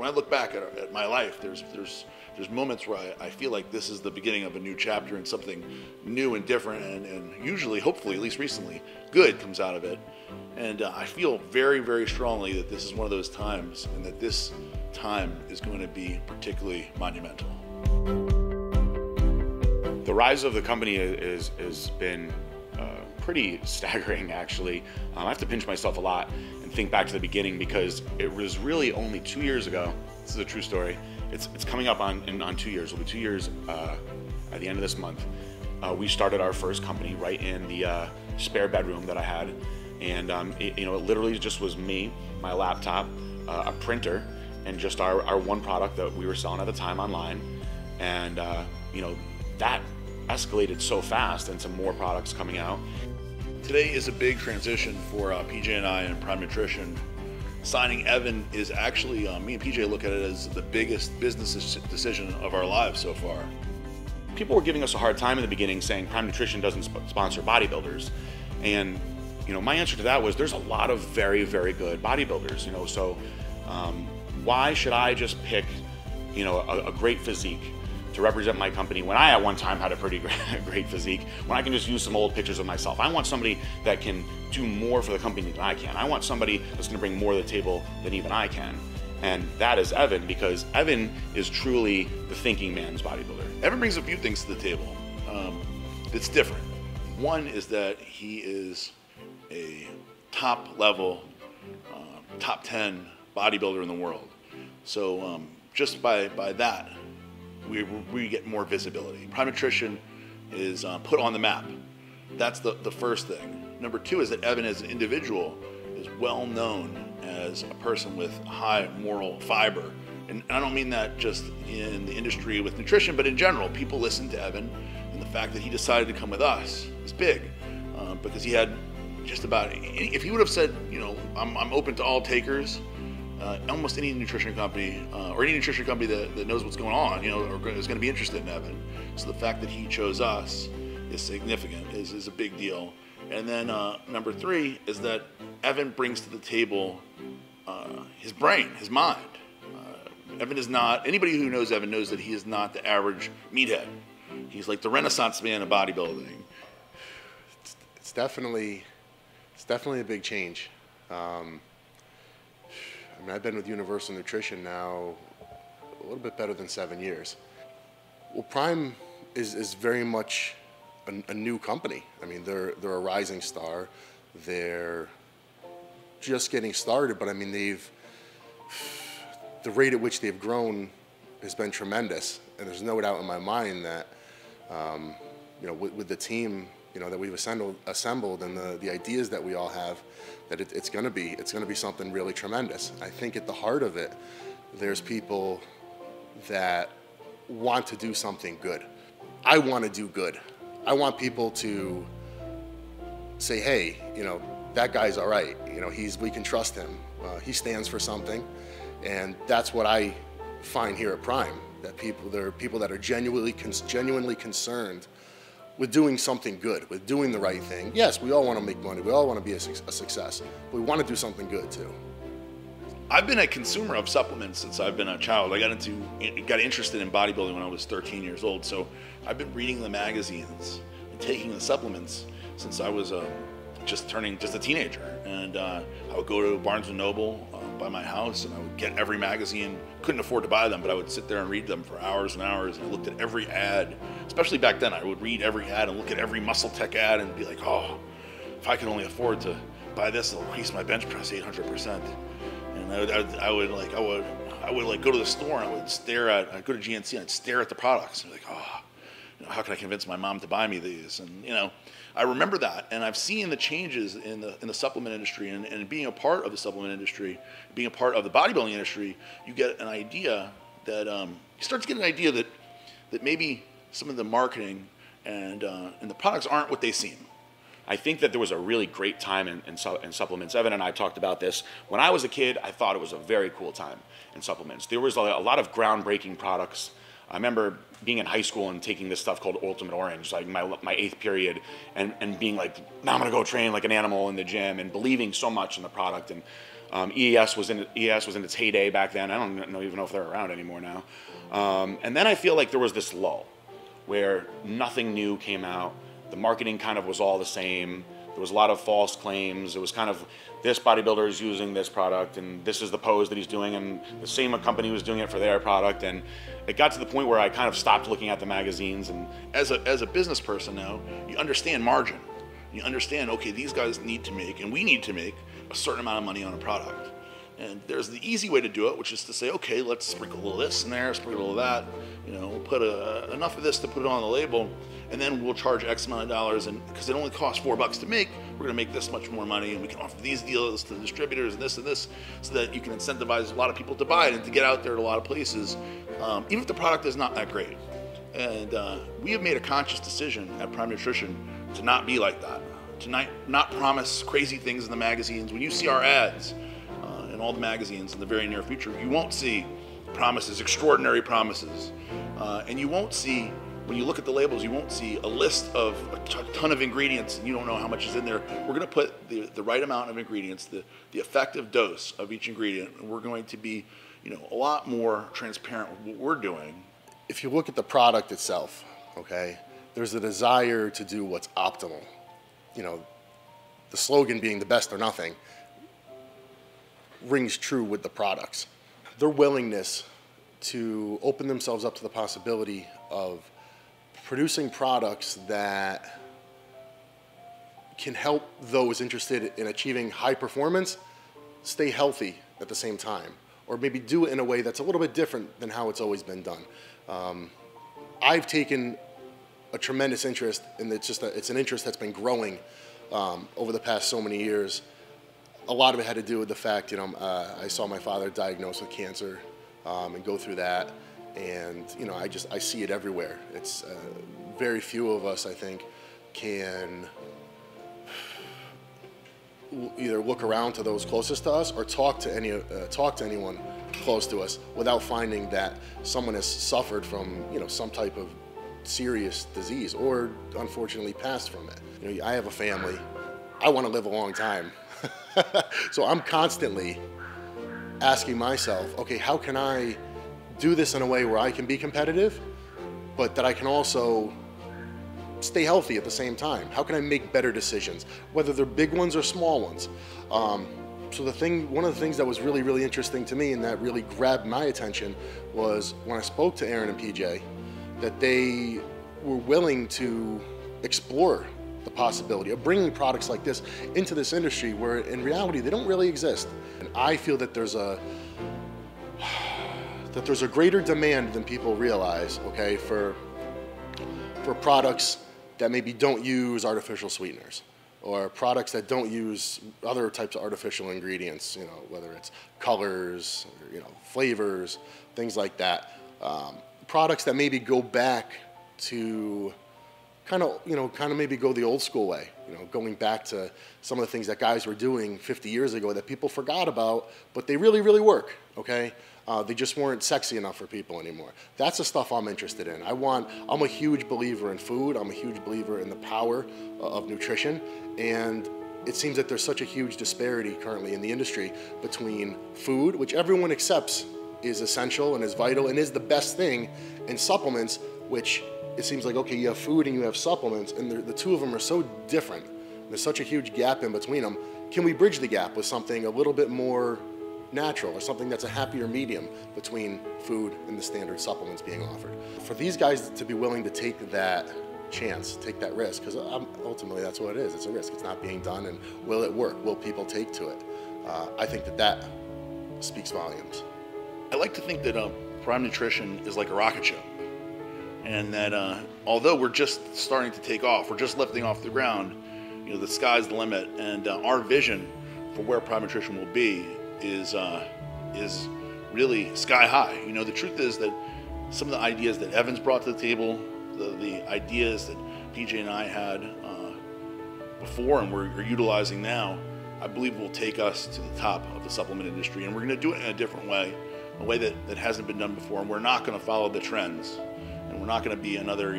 when I look back at my life, there's moments where I feel like this is the beginning of a new chapter and something new and different, and usually, hopefully, at least recently, good comes out of it. And I feel very, very strongly that this is one of those times, and that this time is going to be particularly monumental. The rise of the company has been pretty staggering, actually. I have to pinch myself a lot and think back to the beginning, because it was really only 2 years ago. This is a true story. It's coming up on 2 years. It'll be 2 years at the end of this month. We started our first company right in the spare bedroom that I had, and it literally just was me, my laptop, a printer, and just our one product that we were selling at the time online. And that escalated so fast into more products coming out. Today is a big transition for PJ and I in Prime Nutrition. Signing Evan is actually, me and PJ look at it as the biggest business decision of our lives so far. People were giving us a hard time in the beginning, saying Prime Nutrition doesn't sponsor bodybuilders. And my answer to that was, there's a lot of very, very good bodybuilders, so why should I just pick a great physique to represent my company when I at one time had a pretty great physique, when I can just use some old pictures of myself? I want somebody that can do more for the company than I can. I want somebody that's going to bring more to the table than even I can. And that is Evan, because Evan is truly the thinking man's bodybuilder. Evan brings a few things to the table that's different. One is that he is a top level, top 10 bodybuilder in the world. So just by that, we get more visibility. Prime Nutrition is put on the map. That's the first thing. Number two is that Evan as an individual is well known as a person with high moral fiber. And I don't mean that just in the industry with nutrition, but in general. People listen to Evan, and the fact that he decided to come with us is big, because he had just about, if he would have said, I'm open to all takers, almost any nutrition company or any nutrition company that knows what's going on, or is going to be interested in Evan. So the fact that he chose us is significant, is a big deal. And then number three is that Evan brings to the table his brain, his mind. Evan is not, anybody who knows Evan knows that he is not the average meathead. He's like the Renaissance man of bodybuilding. It's definitely a big change. I've been with Universal Nutrition now a little bit better than 7 years. Well, Prime is very much a new company. I mean, they're a rising star. They're just getting started, but I mean, the rate at which they've grown has been tremendous. And there's no doubt in my mind that, with the team, that we've assembled and the ideas that we all have, that it's going to be something really tremendous. I think at the heart of it, there's people that want to do something good. I want to do good. I want people to say, hey, that guy's all right. We can trust him. He stands for something, and that's what I find here at Prime. That there are people that are genuinely concerned with doing something good, with doing the right thing. Yes, we all want to make money. We all want to be a success. But we want to do something good too. I've been a consumer of supplements since I've been a child. I got interested in bodybuilding when I was 13 years old. So I've been reading the magazines and taking the supplements since I was just a teenager. And I would go to Barnes & Noble by my house, and I would get every magazine. Couldn't afford to buy them, but I would sit there and read them for hours and hours. And I looked at every ad, especially back then. I would read every ad and look at every Muscle Tech ad and be like, oh, if I could only afford to buy this, it'll increase my bench press 800%. And I would go to the store and I'd go to GNC and I'd stare at the products and be like, oh, how can I convince my mom to buy me these? And I remember that, and I've seen the changes in the supplement industry, and being a part of the supplement industry, being a part of the bodybuilding industry, you get an idea that you start to get an idea that maybe some of the marketing and the products aren't what they seem. I think that there was a really great time in supplements. Evan and I talked about this. When I was a kid, I thought it was a very cool time in supplements. There was a lot of groundbreaking products. I remember being in high school and taking this stuff called Ultimate Orange, like my 8th period, and being like, now I'm gonna go train like an animal in the gym, and believing so much in the product. And ES was in its heyday back then. I don't even know if they're around anymore now. And then I feel like there was this lull where nothing new came out. The marketing kind of was all the same. There was a lot of false claims. It was kind of, this bodybuilder is using this product and this is the pose that he's doing, and the same company was doing it for their product. And it got to the point where I kind of stopped looking at the magazines. And as a business person now, you understand margin. You understand, okay, these guys need to make, and we need to make, a certain amount of money on a product. And there's the easy way to do it, which is to say, okay, let's sprinkle a little this in there, sprinkle a little that, we'll put enough of this to put it on the label, and then we'll charge X amount of dollars, and because it only costs $4 to make, we're gonna make this much more money, and we can offer these deals to the distributors and this, so that you can incentivize a lot of people to buy it and to get out there to a lot of places, even if the product is not that great. And we have made a conscious decision at Prime Nutrition to not be like that, to not promise crazy things in the magazines. When you see our ads in all the magazines in the very near future, you won't see promises, extraordinary promises. And you won't see, when you look at the labels, you won't see a list of a ton of ingredients and you don't know how much is in there. We're gonna put the right amount of ingredients, the effective dose of each ingredient, and we're going to be a lot more transparent with what we're doing. If you look at the product itself, okay, there's a desire to do what's optimal. The slogan being the best or nothing rings true with the products. Their willingness to open themselves up to the possibility of producing products that can help those interested in achieving high performance stay healthy at the same time, or maybe do it in a way that's a little bit different than how it's always been done. I've taken a tremendous interest, and it's an interest that's been growing over the past so many years. A lot of it had to do with the fact, I saw my father diagnosed with cancer and go through that, and I see it everywhere. It's very few of us, I think, can either look around to those closest to us or talk to anyone close to us without finding that someone has suffered from some type of serious disease or unfortunately passed from it. I have a family. I want to live a long time. So I'm constantly asking myself, okay, how can I do this in a way where I can be competitive, but that I can also stay healthy at the same time? How can I make better decisions, whether they're big ones or small ones? So one of the things that was really, really interesting to me and that really grabbed my attention was when I spoke to Aaron and PJ, that they were willing to explore the possibility of bringing products like this into this industry where in reality they don't really exist. And I feel that there's a greater demand than people realize, okay, for products that maybe don't use artificial sweeteners, or products that don't use other types of artificial ingredients, whether it's colors, or, flavors, things like that. Products that maybe go back to kind of maybe go the old school way, going back to some of the things that guys were doing 50 years ago that people forgot about, but they really, really work, okay? They just weren't sexy enough for people anymore. That's the stuff I'm interested in. I'm a huge believer in food. I'm a huge believer in the power of nutrition. And it seems that there's such a huge disparity currently in the industry between food, which everyone accepts is essential and is vital and is the best thing, and supplements, which it seems like, okay, you have food and you have supplements, and the two of them are so different. There's such a huge gap in between them. Can we bridge the gap with something a little bit more natural, or something that's a happier medium between food and the standard supplements being offered? For these guys to be willing to take that chance, take that risk, because ultimately that's what it is. It's a risk. It's not being done, and will it work? Will people take to it? I think that speaks volumes. I like to think that Prime Nutrition is like a rocket ship, and that although we're just starting to take off, we're just lifting off the ground, the sky's the limit, and our vision for where Prime Nutrition will be is really sky high. The truth is that some of the ideas that Evan's brought to the table, the ideas that PJ and I had before and we're utilizing now, I believe will take us to the top of the supplement industry, and we're going to do it in a different way, a way that hasn't been done before, and we're not going to follow the trends, and we're not going to be another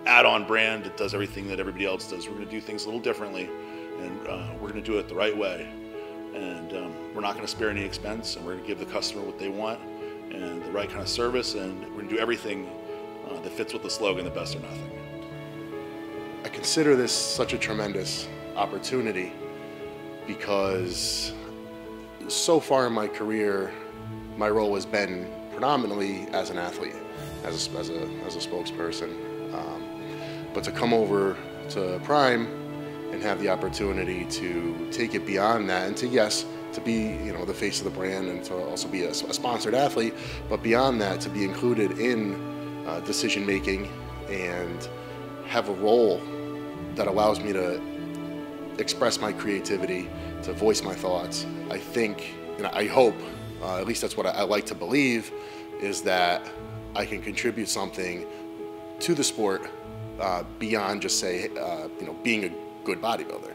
add-on brand that does everything that everybody else does. We're going to do things a little differently, and we're going to do it the right way. and we're not going to spare any expense, and we're going to give the customer what they want and the right kind of service, and we're going to do everything that fits with the slogan, the best or nothing. I consider this such a tremendous opportunity because so far in my career, my role has been predominantly as an athlete, as a spokesperson. But to come over to Prime and have the opportunity to take it beyond that, and to, yes, to be, you know, the face of the brand, and to also be a sponsored athlete, but beyond that, to be included in decision making and have a role that allows me to express my creativity, to voice my thoughts. I think, and I hope, at least that's what I like to believe, is that I can contribute something to the sport beyond just, say, you know, being a good bodybuilder.